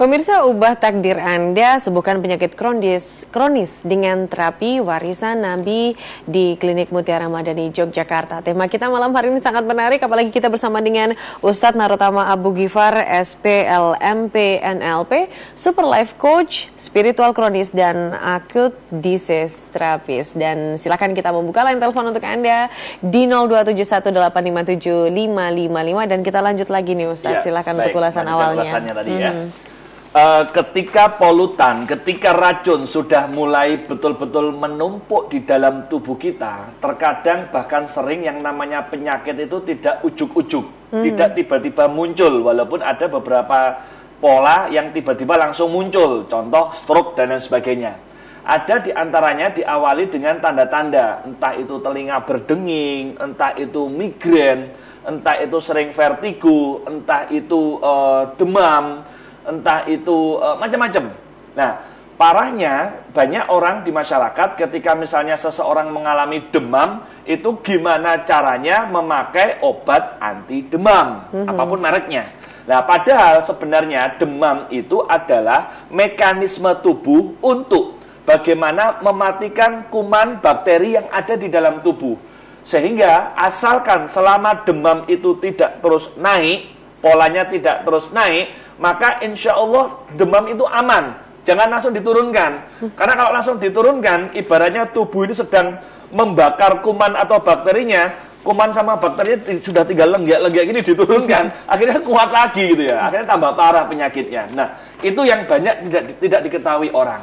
Pemirsa, ubah takdir Anda, sembuhkan penyakit kronis dengan terapi warisan Nabi di Klinik Mutiara Madani, Yogyakarta. Tema kita malam hari ini sangat menarik, apalagi kita bersama dengan Ustadz Narotama Abu Ghifar, SPLMP NLP, Super Life Coach, Spiritual Kronis, dan Acute Disease Therapist. Dan silakan kita membuka line telepon untuk Anda di 02718575555, dan kita lanjut lagi nih Ustadz, silakan untuk ulasan awalnya. Tadi ya. Ketika polutan, ketika racun sudah mulai betul-betul menumpuk di dalam tubuh kita, terkadang bahkan sering yang namanya penyakit itu tidak ujuk-ujuk, tidak tiba-tiba muncul, walaupun ada beberapa pola yang tiba-tiba langsung muncul, contoh stroke dan lain sebagainya. Ada di antaranya diawali dengan tanda-tanda, entah itu telinga berdenging, entah itu migrain, entah itu sering vertigo, entah itu demam, entah itu macam-macam. Nah, parahnya banyak orang di masyarakat ketika misalnya seseorang mengalami demam, itu gimana caranya memakai obat anti demam, apapun mereknya. Nah, padahal sebenarnya demam itu adalah mekanisme tubuh untuk bagaimana mematikan kuman bakteri yang ada di dalam tubuh. Sehingga asalkan selama demam itu tidak terus naik, polanya tidak terus naik, maka insya Allah demam itu aman. Jangan langsung diturunkan. Karena kalau langsung diturunkan, ibaratnya tubuh ini sedang membakar kuman atau bakterinya. Kuman sama bakterinya sudah tinggal lenggak-lenggak gini diturunkan, akhirnya kuat lagi gitu ya. Akhirnya tambah parah penyakitnya. Nah, itu yang banyak tidak diketahui orang.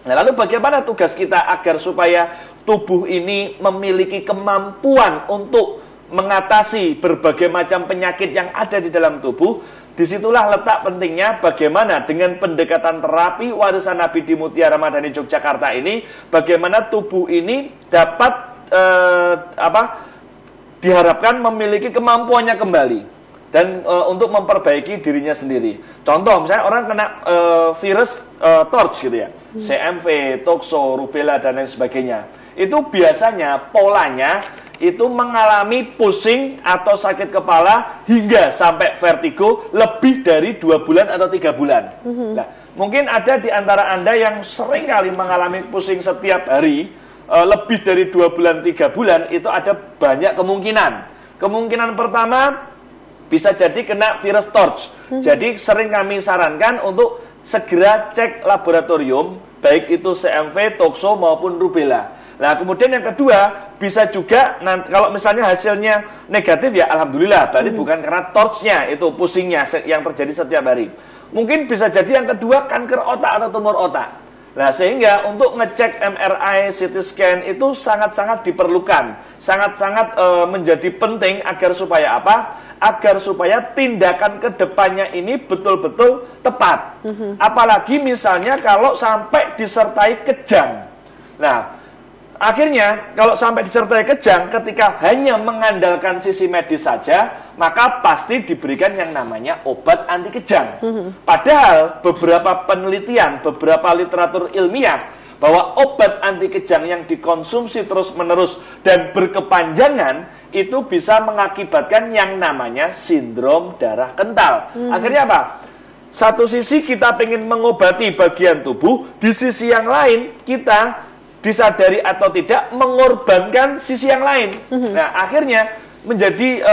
Nah, lalu bagaimana tugas kita agar supaya tubuh ini memiliki kemampuan untuk mengatasi berbagai macam penyakit yang ada di dalam tubuh? Disitulah letak pentingnya bagaimana dengan pendekatan terapi warisan Nabi di Mutiara Madani Yogyakarta ini, bagaimana tubuh ini dapat diharapkan memiliki kemampuannya kembali dan untuk memperbaiki dirinya sendiri. Contoh misalnya orang kena virus TORCH gitu ya, CMV, Toxo, Rubella dan lain sebagainya. Itu biasanya polanya itu mengalami pusing atau sakit kepala hingga sampai vertigo lebih dari 2 bulan atau 3 bulan. Nah, mungkin ada di antara Anda yang sering kali mengalami pusing setiap hari, lebih dari 2 bulan, 3 bulan, itu ada banyak kemungkinan. Kemungkinan pertama, bisa jadi kena virus TORCH. Jadi sering kami sarankan untuk segera cek laboratorium, baik itu CMV, Toxo maupun Rubella. Nah, kemudian yang kedua, bisa juga nanti, kalau misalnya hasilnya negatif ya alhamdulillah, berarti bukan karena torchnya, itu pusingnya yang terjadi setiap hari. Mungkin bisa jadi yang kedua kanker otak atau tumor otak. Nah, sehingga untuk ngecek MRI, CT scan itu sangat-sangat diperlukan, sangat-sangat menjadi penting agar supaya apa? Agar supaya tindakan kedepannya ini betul-betul tepat. Apalagi misalnya kalau sampai disertai kejang. Nah, akhirnya, kalau sampai disertai kejang, ketika hanya mengandalkan sisi medis saja, maka pasti diberikan yang namanya obat anti kejang. Padahal, beberapa penelitian, beberapa literatur ilmiah, bahwa obat anti kejang yang dikonsumsi terus-menerus dan berkepanjangan, itu bisa mengakibatkan yang namanya sindrom darah kental. Akhirnya apa? Satu sisi kita ingin mengobati bagian tubuh, di sisi yang lain kita disadari atau tidak mengorbankan sisi yang lain. Nah, akhirnya menjadi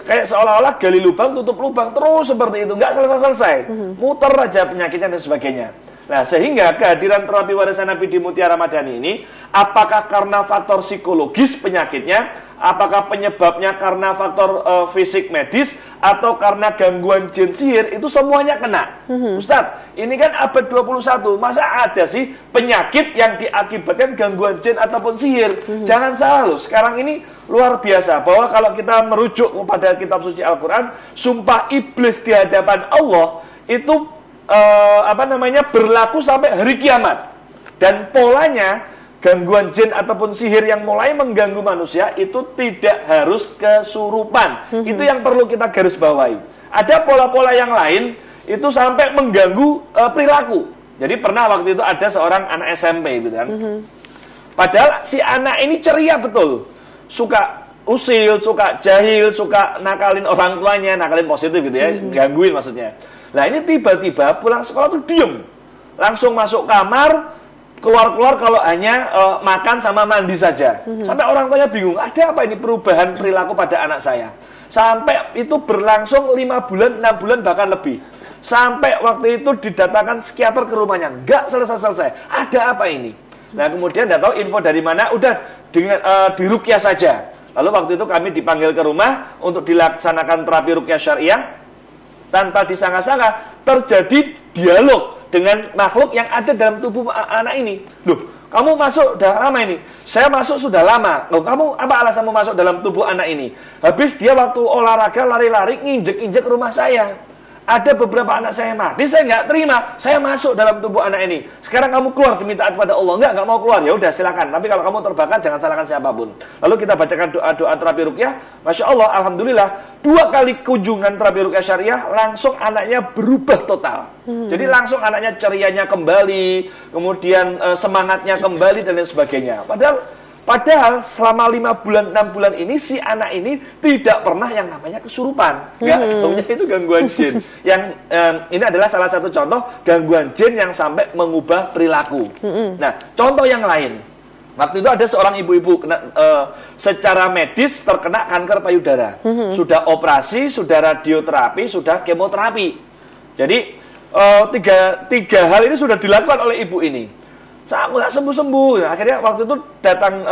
kayak seolah-olah gali lubang tutup lubang terus seperti itu, nggak selesai-selesai, muter aja penyakitnya dan sebagainya. Nah, sehingga kehadiran terapi warisan Nabi di Mutiara Madani ini, apakah karena faktor psikologis penyakitnya, apakah penyebabnya karena faktor fisik medis, atau karena gangguan jin sihir, itu semuanya kena. Ustadz, ini kan abad 21, masa ada sih penyakit yang diakibatkan gangguan jin ataupun sihir? Jangan salah loh, sekarang ini luar biasa, bahwa kalau kita merujuk kepada kitab suci Al-Quran, sumpah iblis di hadapan Allah, itu berlaku sampai hari kiamat. Dan polanya, gangguan jin ataupun sihir yang mulai mengganggu manusia itu tidak harus kesurupan. Itu yang perlu kita garis bawahi. Ada pola-pola yang lain itu sampai mengganggu perilaku. Jadi pernah waktu itu ada seorang anak SMP gitu kan. Padahal si anak ini ceria betul, suka usil, suka jahil, suka nakalin orang tuanya, nakalin positif gitu ya, gangguin maksudnya. Nah ini tiba-tiba pulang sekolah tuh diem, langsung masuk kamar, keluar-keluar kalau hanya makan sama mandi saja. Sampai orang tuanya bingung, ada apa ini perubahan perilaku pada anak saya. Sampai itu berlangsung 5 bulan, 6 bulan bahkan lebih. Sampai waktu itu didatangkan psikiater ke rumahnya, nggak selesai-selesai. Ada apa ini? Nah kemudian nggak tahu info dari mana, udah dengan diruqyah saja. Lalu waktu itu kami dipanggil ke rumah untuk dilaksanakan terapi ruqyah syariah. Tanpa disangka-sangka terjadi dialog dengan makhluk yang ada dalam tubuh anak ini. Loh, kamu masuk udah lama ini? Saya masuk sudah lama. Loh, kamu apa alasanmu masuk dalam tubuh anak ini? Habis dia waktu olahraga lari-lari nginjek-injek rumah saya. Ada beberapa anak saya mati, saya nggak terima. Saya masuk dalam tubuh anak ini. Sekarang kamu keluar diminta kepada Allah. Nggak mau keluar. Ya udah silakan. Tapi kalau kamu terbakar jangan salahkan siapapun. Lalu kita bacakan doa-doa terapi ruqyah. Masya Allah, alhamdulillah. 2 kali kunjungan terapi ruqyah syariah langsung anaknya berubah total. Jadi langsung anaknya cerianya kembali, kemudian semangatnya kembali dan lain sebagainya. Padahal selama 5 bulan, 6 bulan ini si anak ini tidak pernah yang namanya kesurupan. Nggak, ketemunya itu gangguan jin. Yang ini adalah salah satu contoh gangguan jin yang sampai mengubah perilaku. Nah, contoh yang lain. Waktu itu ada seorang ibu-ibu secara medis terkena kanker payudara. Sudah operasi, sudah radioterapi, sudah kemoterapi. Jadi tiga hal ini sudah dilakukan oleh ibu ini. Aku nggak sembuh-sembuh. Akhirnya waktu itu datang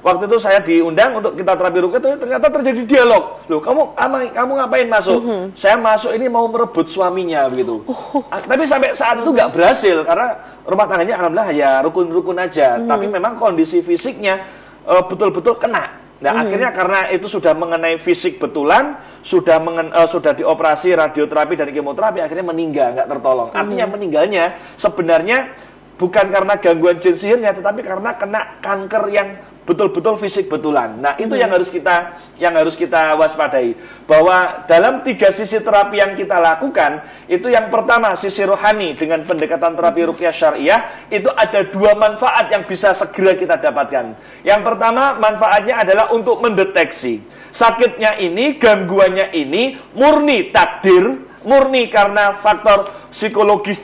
waktu itu saya diundang untuk kita terapi ruqyah, ternyata terjadi dialog. Loh, kamu ngapain masuk? Saya masuk ini mau merebut suaminya begitu. Tapi sampai saat itu nggak berhasil karena rumah tangganya alhamdulillah ya rukun-rukun aja. Tapi memang kondisi fisiknya betul-betul kena. Nah, akhirnya karena itu sudah mengenai fisik betulan, sudah dioperasi radioterapi dan kemoterapi, akhirnya meninggal, nggak tertolong. Artinya meninggalnya sebenarnya bukan karena gangguan jin sihirnya, tetapi karena kena kanker yang betul-betul fisik betulan. Nah, itu yang harus kita waspadai. Bahwa dalam 3 sisi terapi yang kita lakukan, itu yang pertama sisi rohani dengan pendekatan terapi ruqyah syariah, itu ada 2 manfaat yang bisa segera kita dapatkan. Yang pertama, manfaatnya adalah untuk mendeteksi sakitnya ini, gangguannya ini murni takdir, murni karena faktor psikologis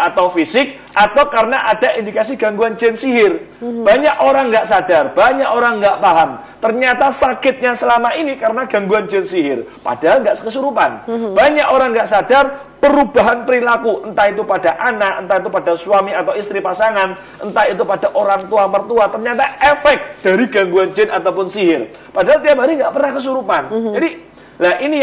atau fisik, atau karena ada indikasi gangguan jin sihir. Banyak orang nggak sadar, banyak orang nggak paham. Ternyata sakitnya selama ini karena gangguan jin sihir. Padahal nggak kesurupan. Banyak orang nggak sadar perubahan perilaku, entah itu pada anak, entah itu pada suami atau istri pasangan, entah itu pada orang tua mertua. Ternyata efek dari gangguan jin ataupun sihir. Padahal tiap hari nggak pernah kesurupan. Jadi nah ini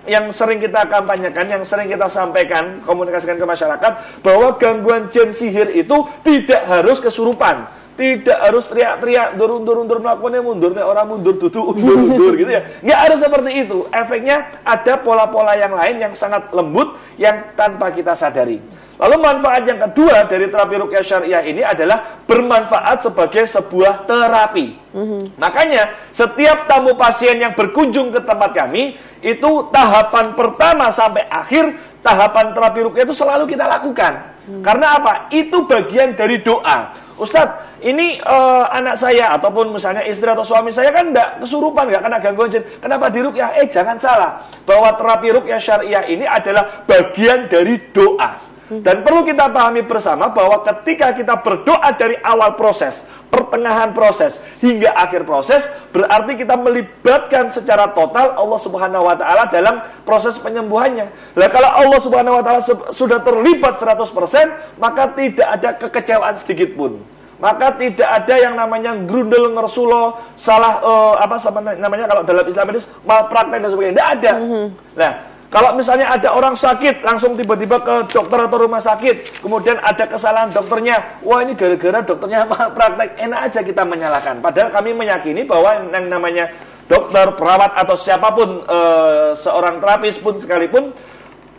yang sering kita kampanyekan, yang sering kita sampaikan, komunikasikan ke masyarakat, bahwa gangguan jin sihir itu tidak harus kesurupan, tidak harus teriak-teriak, durun melakukannya mundurnya orang mundur duduk undur gitu ya. Nggak harus seperti itu. Efeknya ada pola-pola yang lain yang sangat lembut yang tanpa kita sadari. Lalu manfaat yang kedua dari terapi ruqyah syariah ini adalah bermanfaat sebagai sebuah terapi. Makanya setiap tamu pasien yang berkunjung ke tempat kami, itu tahapan pertama sampai akhir, tahapan terapi ruqyah itu selalu kita lakukan. Karena apa? Itu bagian dari doa. Ustadz, ini anak saya ataupun misalnya istri atau suami saya kan enggak kesurupan, enggak kena gangguan jin. Kenapa diruqyah? Jangan salah, bahwa terapi ruqyah syariah ini adalah bagian dari doa. Dan perlu kita pahami bersama bahwa ketika kita berdoa dari awal proses, pertengahan proses, hingga akhir proses, berarti kita melibatkan secara total Allah Subhanahu wa Ta'ala dalam proses penyembuhannya. Nah, kalau Allah Subhanahu wa Ta'ala sudah terlibat 100%, maka tidak ada kekecewaan sedikit pun. Maka tidak ada yang namanya grundel ngersulo, salah namanya kalau dalam Islam itu malpraktek dan sebagainya. Tidak ada. Nah, kalau misalnya ada orang sakit, langsung tiba-tiba ke dokter atau rumah sakit, kemudian ada kesalahan dokternya, wah ini gara-gara dokternya malpraktek, enak aja kita menyalahkan. Padahal kami meyakini bahwa yang namanya dokter, perawat atau siapapun, seorang terapis pun sekalipun,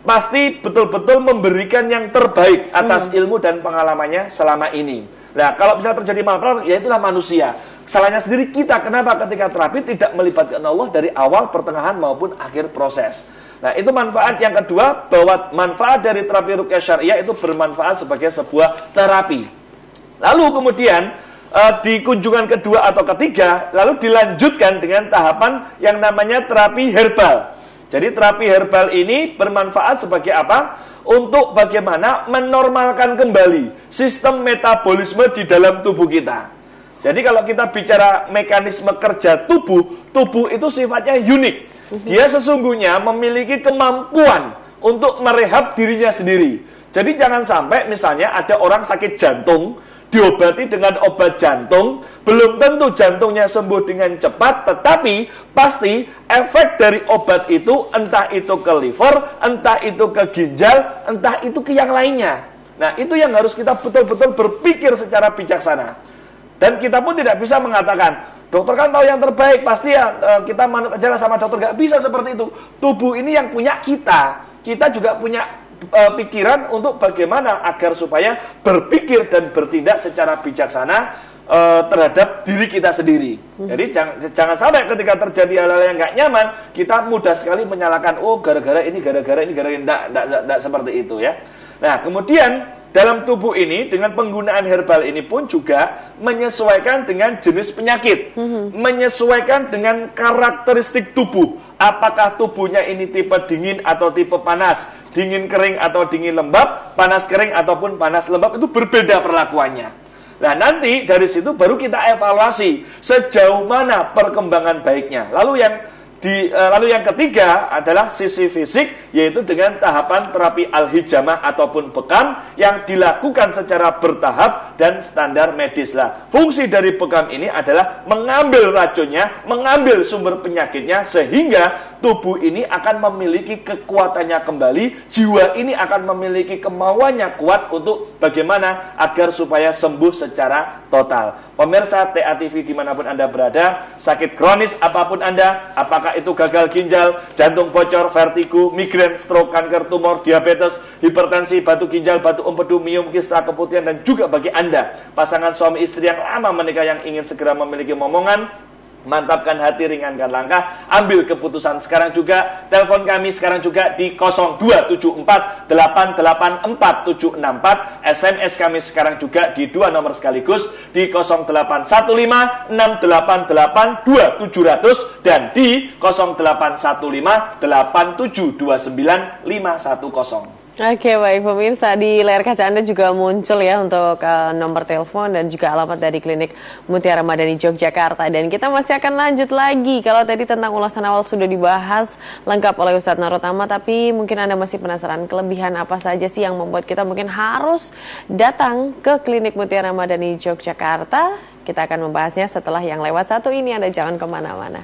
pasti betul-betul memberikan yang terbaik atas ilmu dan pengalamannya selama ini. Nah, kalau misalnya terjadi malpraktek, ya itulah manusia. Salahnya sendiri kita, kenapa ketika terapi tidak melibatkan Allah dari awal, pertengahan maupun akhir proses. Nah, itu manfaat yang kedua, bahwa manfaat dari terapi ruqyah syariah itu bermanfaat sebagai sebuah terapi. Lalu kemudian di kunjungan kedua atau ketiga, lalu dilanjutkan dengan tahapan yang namanya terapi herbal. Jadi terapi herbal ini bermanfaat sebagai apa? Untuk bagaimana menormalkan kembali sistem metabolisme di dalam tubuh kita. Jadi kalau kita bicara mekanisme kerja tubuh, tubuh itu sifatnya unik. Dia sesungguhnya memiliki kemampuan untuk merehab dirinya sendiri. Jadi jangan sampai misalnya ada orang sakit jantung, diobati dengan obat jantung, belum tentu jantungnya sembuh dengan cepat, tetapi pasti efek dari obat itu entah itu ke liver, entah itu ke ginjal, entah itu ke yang lainnya. Nah, itu yang harus kita betul-betul berpikir secara bijaksana. Dan kita pun tidak bisa mengatakan, dokter kan tahu yang terbaik, pasti ya kita manut aja sama dokter. Gak bisa seperti itu. Tubuh ini yang punya kita. Kita juga punya pikiran untuk bagaimana agar supaya berpikir dan bertindak secara bijaksana terhadap diri kita sendiri. Jadi jangan sampai ketika terjadi hal-hal yang nggak nyaman, kita mudah sekali menyalahkan, oh gara-gara ini, gara-gara ini, enggak seperti itu ya. Nah, kemudian dalam tubuh ini dengan penggunaan herbal ini pun juga menyesuaikan dengan jenis penyakit, menyesuaikan dengan karakteristik tubuh. Apakah tubuhnya ini tipe dingin atau tipe panas, dingin kering atau dingin lembab, panas kering ataupun panas lembab, itu berbeda perlakuannya. Nah, nanti dari situ baru kita evaluasi sejauh mana perkembangan baiknya. Lalu yang ketiga adalah sisi fisik, yaitu dengan tahapan terapi al-hijamah ataupun bekam yang dilakukan secara bertahap dan standar medis lah. Fungsi dari bekam ini adalah mengambil racunnya, mengambil sumber penyakitnya, sehingga tubuh ini akan memiliki kekuatannya kembali, jiwa ini akan memiliki kemauannya kuat untuk bagaimana agar supaya sembuh secara total. Pemirsa TA TV dimanapun Anda berada, sakit kronis apapun Anda, apakah itu gagal ginjal, jantung bocor, vertigo, migrain, stroke, kanker, tumor, diabetes, hipertensi, batu ginjal, batu empedu, miom, kista, keputihan, dan juga bagi Anda, pasangan suami istri yang lama menikah yang ingin segera memiliki momongan, mantapkan hati, ringankan langkah, ambil keputusan sekarang juga. Telepon kami sekarang juga di 0274 884 764. SMS kami sekarang juga di 2 nomor sekaligus di 0815 688 2700 dan di 0815 8729 510. Oke, baik pemirsa, di layar kaca Anda juga muncul ya untuk nomor telepon dan juga alamat dari Klinik Mutiara Madani Yogyakarta. Dan kita masih akan lanjut lagi. Kalau tadi tentang ulasan awal sudah dibahas lengkap oleh Ustadz Narotama, tapi mungkin Anda masih penasaran kelebihan apa saja sih yang membuat kita mungkin harus datang ke Klinik Mutiara Madani Yogyakarta. Kita akan membahasnya setelah yang lewat satu ini. Anda jangan kemana-mana.